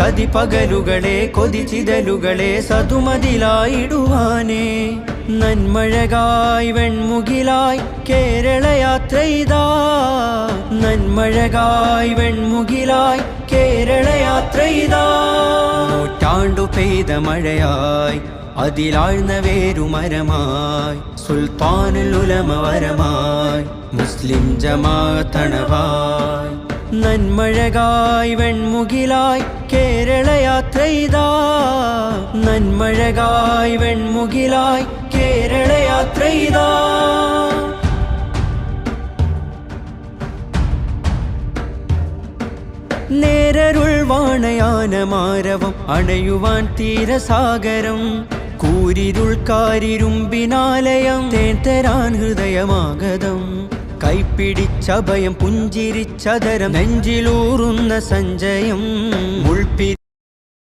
ചതിപകലുകളെ കൊതിച്ചിതലുകളെ സതുമതിലായിടുവാനേ നന്മഴകായി വെൺമുകിലായി കേരളയാത്രയിതാ നന്മഴകായി വെൺമുകിലായി കേരളയാത്രയിതാ നൂറ്റാണ്ടു പെയ്ത മഴയായി അതിലാഴ്ന്ന വേരുമരമായി സുൽത്താനുൽ ഉലമ വരമായി മുസ്ലിം ജമാഅത്തണവായി നന്മഴകായി വെൺമുകിലായി കേരളയാത്രയിതാ നന്മഴകായി വെൺമുകിലായി കേരളയാത്രയിതാ നേരരുൾ വാണയാനമാരവം അണയുവാൻ തീരസാഗരം കൂരിരുൾ കാരിരുമ്പിനാലയം തേൻ ഹൃദയമാഗതം കൈപ്പിടിച്ചഭയം പുഞ്ചിരിച്ചതരം നെഞ്ചിലൂറുന്ന സഞ്ചയം മുൾപിരി